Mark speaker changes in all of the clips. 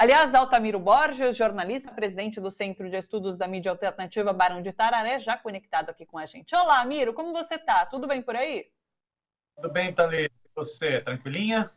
Speaker 1: Aliás, Altamiro Borges, jornalista, presidente do Centro de Estudos da Mídia Alternativa Barão de Itararé, já conectado aqui com a gente. Olá, Miro, como você está? Tudo bem por aí?
Speaker 2: Tudo bem, Thalita. E você, tranquilinha?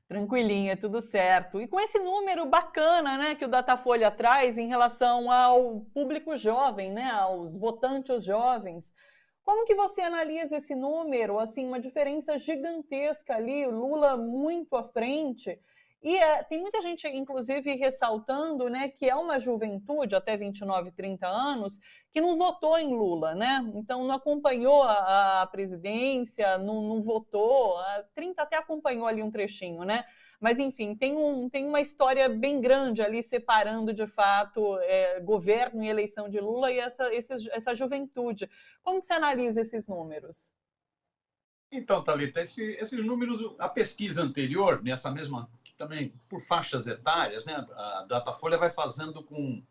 Speaker 1: Tranquilinha, tudo certo. E com esse número bacana, né, que o Datafolha traz em relação ao público jovem, né, aos votantes jovens, como que você analisa esse número? Assim, uma diferença gigantesca ali, o Lula muito à frente. E tem muita gente, inclusive, ressaltando, né, que é uma juventude, até 29, 30 anos, que não votou em Lula, né? Então, não acompanhou a presidência, não votou. A 30 até acompanhou ali um trechinho, né? Mas, enfim, tem uma história bem grande ali separando, de fato, governo e eleição de Lula e essa juventude. Como que você analisa esses números?
Speaker 2: Então, Thalita, esses números, a pesquisa anterior, nessa mesma, também por faixas etárias, né? A Datafolha vai fazendo com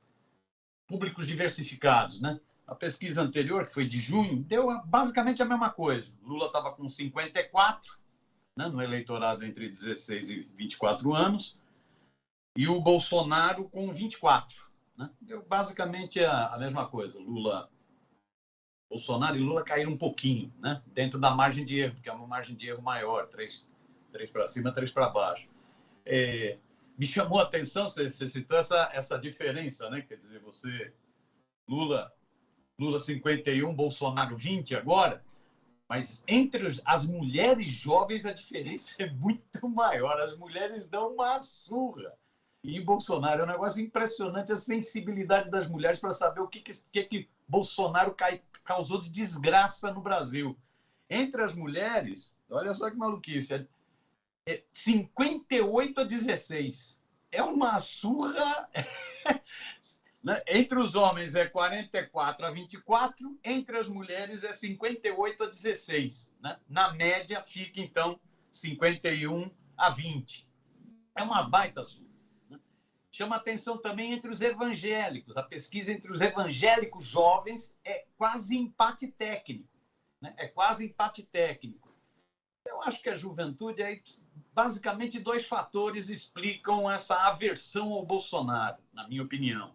Speaker 2: públicos diversificados, né? A pesquisa anterior, que foi de junho, deu basicamente a mesma coisa. Lula estava com 54, né, no eleitorado entre 16 e 24 anos, e o Bolsonaro com 24. Né? Deu basicamente a mesma coisa. Bolsonaro e Lula caíram um pouquinho, né? Dentro da margem de erro, que é uma margem de erro maior, 3 para cima, 3 para baixo. Me chamou a atenção, você citou essa diferença, né? Quer dizer, Lula 51, Bolsonaro 20 agora, mas entre as mulheres jovens a diferença é muito maior. As mulheres dão uma surra. E em Bolsonaro é um negócio impressionante a sensibilidade das mulheres para saber o que Bolsonaro causou de desgraça no Brasil. Entre as mulheres, olha só que maluquice, 58-16. É uma surra. Entre os homens é 44-24, entre as mulheres é 58-16. Né? Na média fica, então, 51-20. É uma baita surra. Chama atenção também entre os evangélicos. A pesquisa entre os evangélicos jovens é quase empate técnico. Né? É quase empate técnico. Eu acho que a juventude, basicamente, 2 fatores explicam essa aversão ao Bolsonaro, na minha opinião.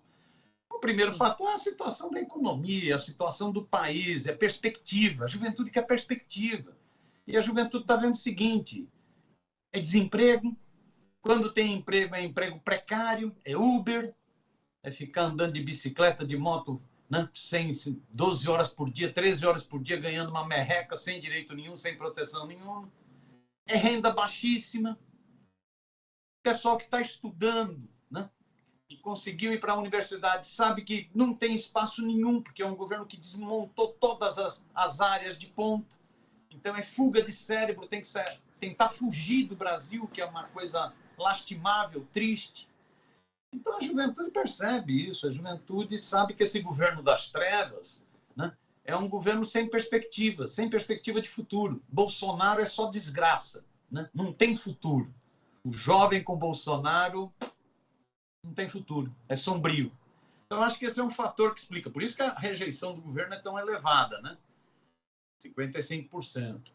Speaker 2: O primeiro fator é a situação da economia, a situação do país, é perspectiva. A juventude quer perspectiva. E a juventude está vendo o seguinte: é desemprego. Quando tem emprego, é emprego precário, é Uber, é ficar andando de bicicleta, de moto, né, 12 horas por dia, 13 horas por dia, ganhando uma merreca, sem direito nenhum, sem proteção nenhuma. É renda baixíssima. Pessoal que está estudando, né, e conseguiu ir para a universidade, sabe que não tem espaço nenhum, porque é um governo que desmontou todas as áreas de ponta. Então é fuga de cérebro, tem que tentar fugir do Brasil, que é uma coisa lastimável, triste. Então a juventude percebe isso, a juventude sabe que esse governo das trevas, né, é um governo sem perspectiva de futuro. Bolsonaro é só desgraça, né? Não tem futuro. O jovem com Bolsonaro não tem futuro, é sombrio. Então acho que esse é um fator que explica. Por isso que a rejeição do governo é tão elevada, né? 55%.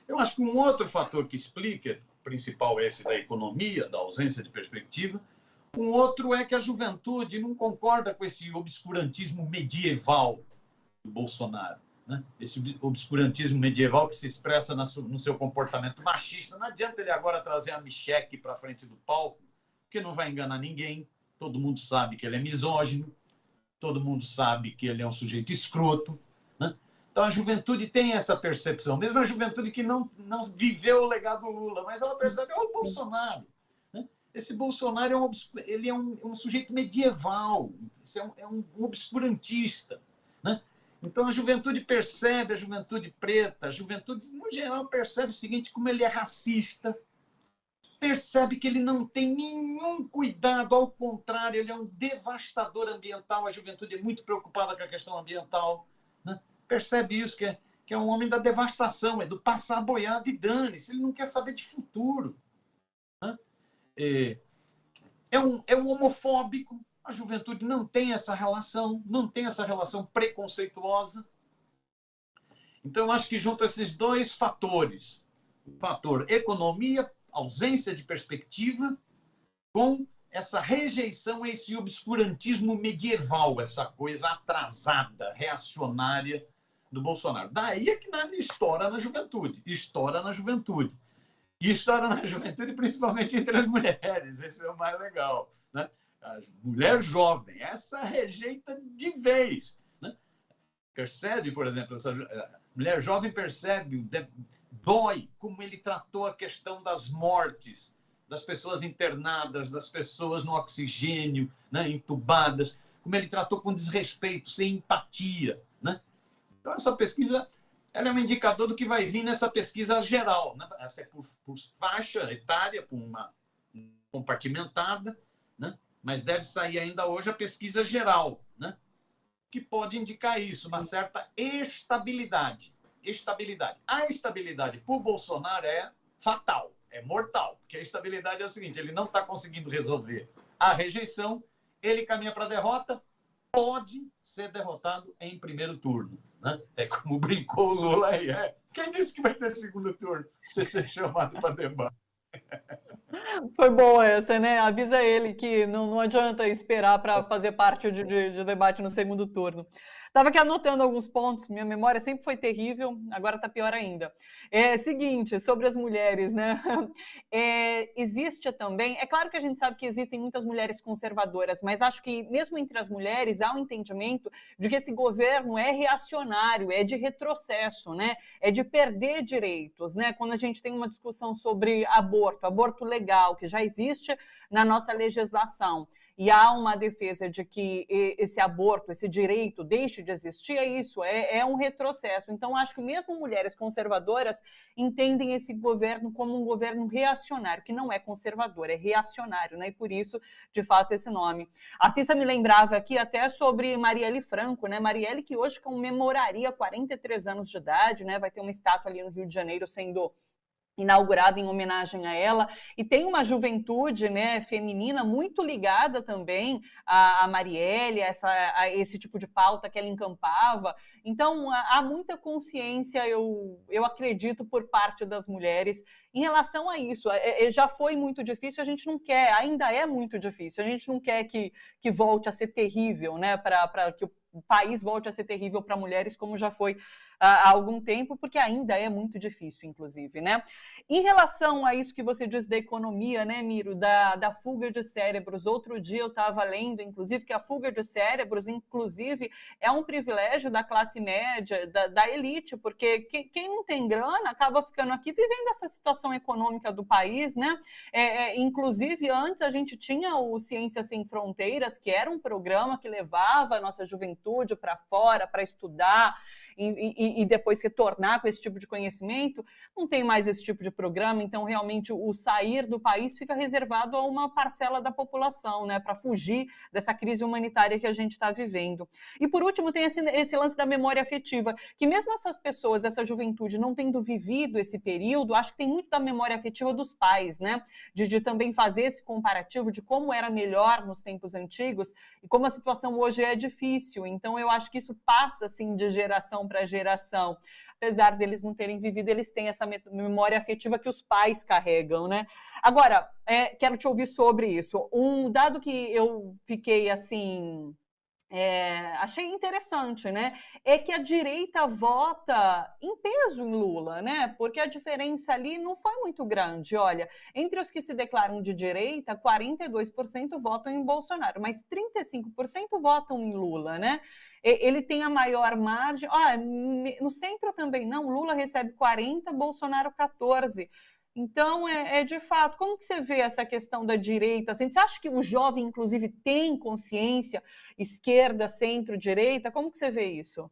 Speaker 2: Eu acho que um outro fator que explica, principal esse da economia, da ausência de perspectiva, um outro é que a juventude não concorda com esse obscurantismo medieval do Bolsonaro. Né? Esse obscurantismo medieval que se expressa no seu comportamento machista. Não adianta ele agora trazer a Michelle para frente do palco, porque não vai enganar ninguém. Todo mundo sabe que ele é misógino, todo mundo sabe que ele é um sujeito escroto. Né? Então, a juventude tem essa percepção, mesmo a juventude que não viveu o legado Lula, mas ela percebe, olha o Bolsonaro. Né? Esse Bolsonaro ele é um sujeito medieval, é um obscurantista. Né? Então, a juventude percebe, a juventude preta, a juventude, no geral, percebe o seguinte, como ele é racista, percebe que ele não tem nenhum cuidado, ao contrário, ele é um devastador ambiental, a juventude é muito preocupada com a questão ambiental, né? Percebe isso, que é um homem da devastação, é do passar boiado e dane-se, ele não quer saber de futuro. Né? É um homofóbico, a juventude não tem essa relação, não tem essa relação preconceituosa. Então, eu acho que junto a esses 2 fatores, o fator economia, ausência de perspectiva, com essa rejeição a esse obscurantismo medieval, essa coisa atrasada, reacionária do Bolsonaro. Daí é que estoura na juventude, estoura na juventude. E estoura na juventude principalmente entre as mulheres, esse é o mais legal, né? A mulher jovem, essa rejeita de vez, né? Percebe, por exemplo, a mulher jovem percebe, dói como ele tratou a questão das mortes, das pessoas internadas, das pessoas no oxigênio, né, entubadas, como ele tratou com desrespeito, sem empatia, né? Então, essa pesquisa ela é um indicador do que vai vir nessa pesquisa geral, né? Essa é por faixa etária, por uma compartimentada, né? Mas deve sair ainda hoje a pesquisa geral, né? Que pode indicar isso, uma certa estabilidade. A estabilidade para o Bolsonaro é fatal, é mortal, porque a estabilidade é o seguinte, ele não está conseguindo resolver a rejeição, ele caminha para a derrota, pode ser derrotado em primeiro turno, né? É como brincou o Lula aí. Quem disse que vai ter segundo turno? Você ser chamado para debate.
Speaker 1: Foi boa essa, né? Avisa ele que não adianta esperar para fazer parte de debate no segundo turno. Estava aqui anotando alguns pontos, minha memória sempre foi terrível, agora está pior ainda. Seguinte, sobre as mulheres, né? Existe também, é claro que a gente sabe que existem muitas mulheres conservadoras, mas acho que mesmo entre as mulheres há um entendimento de que esse governo é reacionário, é de retrocesso, né? É de perder direitos, né? Quando a gente tem uma discussão sobre aborto legal, que já existe na nossa legislação, e há uma defesa de que esse aborto, esse direito deixe de existir, é isso, é um retrocesso. Então, acho que mesmo mulheres conservadoras entendem esse governo como um governo reacionário, que não é conservador, é reacionário, né? E por isso, de fato, esse nome. A Cissa me lembrava aqui até sobre Marielle Franco, né? Marielle que hoje comemoraria 43 anos de idade, né? Vai ter uma estátua ali no Rio de Janeiro sendo inaugurada em homenagem a ela, e tem uma juventude, né, feminina muito ligada também a Marielle, a esse tipo de pauta que ela encampava. Então, há muita consciência, eu acredito, por parte das mulheres em relação a isso. Já foi muito difícil, a gente não quer, ainda é muito difícil, a gente não quer que volte a ser terrível, né, para que o país volte a ser terrível para mulheres, como já foi há algum tempo, porque ainda é muito difícil, inclusive, né? Em relação a isso que você diz da economia, né, Miro, da fuga de cérebros, outro dia eu estava lendo, inclusive, que a fuga de cérebros, inclusive, é um privilégio da classe média, da elite, porque quem não tem grana acaba ficando aqui vivendo essa situação econômica do país, né? Inclusive, antes a gente tinha o Ciências Sem Fronteiras, que era um programa que levava a nossa juventude para fora, para estudar, e depois retornar com esse tipo de conhecimento. Não tem mais esse tipo de programa, então realmente o sair do país fica reservado a uma parcela da população, né, para fugir dessa crise humanitária que a gente está vivendo. E por último tem esse lance da memória afetiva, que mesmo essas pessoas, essa juventude não tendo vivido esse período, acho que tem muito da memória afetiva dos pais, né, de também fazer esse comparativo de como era melhor nos tempos antigos e como a situação hoje é difícil. Então eu acho que isso passa assim de geração para geração. Apesar deles não terem vivido, eles têm essa memória afetiva que os pais carregam, né? Agora, quero te ouvir sobre isso. Um dado que eu fiquei assim... achei interessante, né? É que a direita vota em peso em Lula, né? Porque a diferença ali não foi muito grande. Olha, entre os que se declaram de direita, 42% votam em Bolsonaro, mas 35% votam em Lula, né? Ele tem a maior margem. No centro também não. Lula recebe 40%, Bolsonaro 14%. Então, de fato, como que você vê essa questão da direita? Você acha que o jovem, inclusive, tem consciência, esquerda, centro, direita? Como que você vê isso?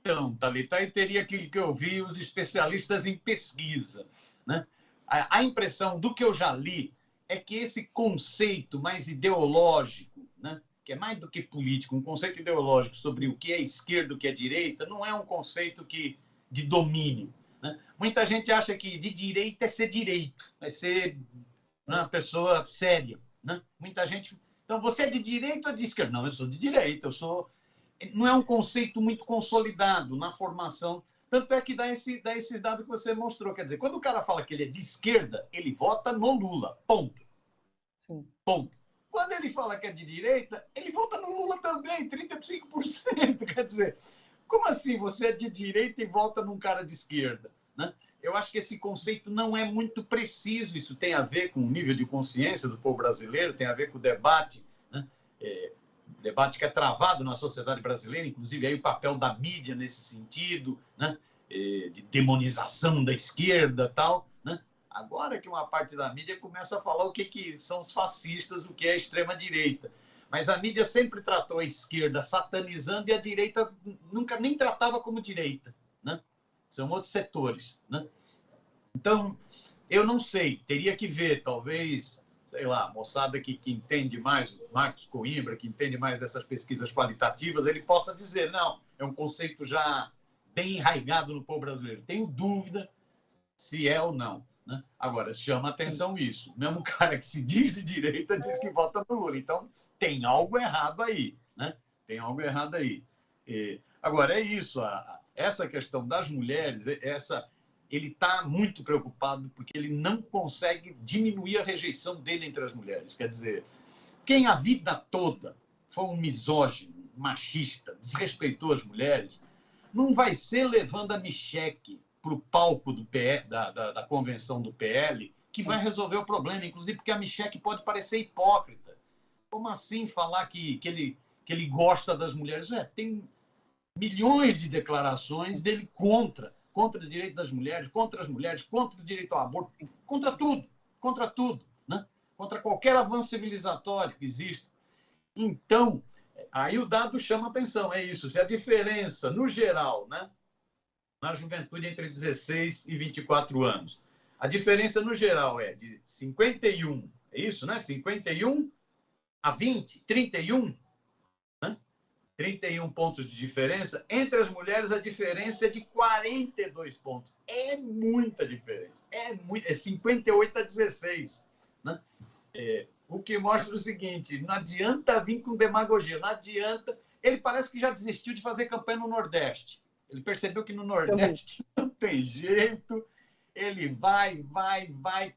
Speaker 2: Então, Thalita, aí teria aquilo que eu vi os especialistas em pesquisa, né? A impressão do que eu já li é que esse conceito mais ideológico, né, que é mais do que político, um conceito ideológico sobre o que é esquerda, o que é direita, não é um conceito de domínio. Né? Muita gente acha que de direita é ser direito, é ser uma pessoa séria. Né? Muita gente... Então, você é de direita ou de esquerda? Não, eu sou de direita, eu sou... Não é um conceito muito consolidado na formação. Tanto é que dá esses dados que você mostrou. Quer dizer, quando o cara fala que ele é de esquerda, ele vota no Lula, ponto.
Speaker 1: Sim.
Speaker 2: Ponto. Quando ele fala que é de direita, ele vota no Lula também, 35%. Quer dizer, como assim você é de direita e vota num cara de esquerda? Né? Eu acho que esse conceito não é muito preciso. Isso tem a ver com o nível de consciência do povo brasileiro, tem a ver com o debate, né? Debate que é travado na sociedade brasileira, inclusive aí o papel da mídia nesse sentido, né? De demonização da esquerda e tal. Né? Agora que uma parte da mídia começa a falar o que são os fascistas, o que é a extrema-direita. Mas a mídia sempre tratou a esquerda satanizando e a direita nunca nem tratava como direita. Né? São outros setores. Né? Então, eu não sei, teria que ver, talvez, sei lá, a moçada que entende mais, o Marcos Coimbra, que entende mais dessas pesquisas qualitativas, ele possa dizer, não, é um conceito já bem enraizado no povo brasileiro. Tenho dúvida se é ou não. Né? Agora, chama atenção isso. Mesmo cara que se diz de direita diz que vota no Lula. Então, tem algo errado aí. Né? Tem algo errado aí. Agora, é isso. Essa questão das mulheres, ele está muito preocupado porque ele não consegue diminuir a rejeição dele entre as mulheres. Quer dizer, quem a vida toda foi um misógino, machista, desrespeitou as mulheres, não vai ser levando a Michelle para o palco da convenção do PL que vai resolver o problema, inclusive porque a Michelle pode parecer hipócrita. Como assim falar que ele gosta das mulheres? Tem milhões de declarações dele contra o direito das mulheres, contra as mulheres, contra o direito ao aborto, contra tudo, né? Contra qualquer avanço civilizatório que exista. Então, aí o dado chama atenção, é isso. Se a diferença, no geral, né, na juventude entre 16 e 24 anos, a diferença, no geral, é de 51, é isso, né? 51 a 20, 31, né? 31 pontos de diferença. Entre as mulheres, a diferença é de 42 pontos. É muita diferença. É 58 a 16. Né? O que mostra o seguinte, não adianta vir com demagogia, não adianta. Ele parece que já desistiu de fazer campanha no Nordeste. Ele percebeu que no Nordeste não tem jeito. Ele vai,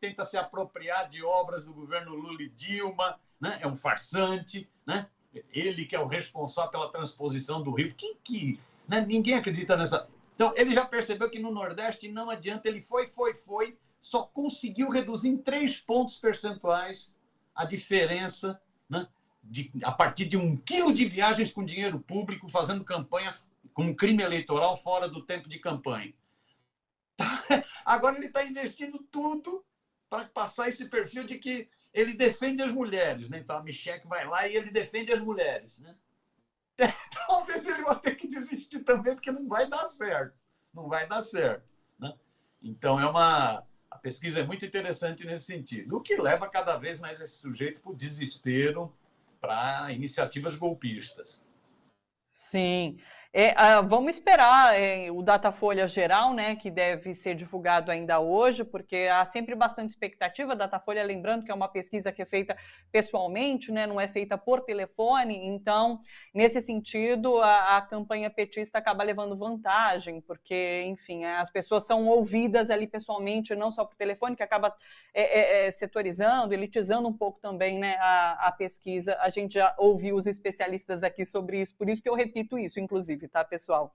Speaker 2: tenta se apropriar de obras do governo Lula e Dilma, né? É um farsante, né? Ele que é o responsável pela transposição do Rio. Né? Ninguém acredita nessa. Então, ele já percebeu que no Nordeste não adianta. Ele foi, só conseguiu reduzir em 3 pontos percentuais a diferença, né? A partir de 1 quilo de viagens com dinheiro público, fazendo campanha com crime eleitoral fora do tempo de campanha. Agora ele está investindo tudo para passar esse perfil de que ele defende as mulheres. Né? Então a Michelle vai lá e ele defende as mulheres. Né? Talvez ele vá ter que desistir também, porque não vai dar certo. Não vai dar certo. Né? Então a pesquisa é muito interessante nesse sentido. O que leva cada vez mais esse sujeito para o desespero, para iniciativas golpistas.
Speaker 1: Sim. Vamos esperar o Datafolha geral, né, que deve ser divulgado ainda hoje, porque há sempre bastante expectativa. Datafolha, lembrando que é uma pesquisa que é feita pessoalmente, né, não é feita por telefone, então, nesse sentido, a campanha petista acaba levando vantagem, porque, enfim, as pessoas são ouvidas ali pessoalmente, não só por telefone, que acaba setorizando, elitizando um pouco também, né, a pesquisa. A gente já ouviu os especialistas aqui sobre isso, por isso que eu repito isso, inclusive, tá, pessoal?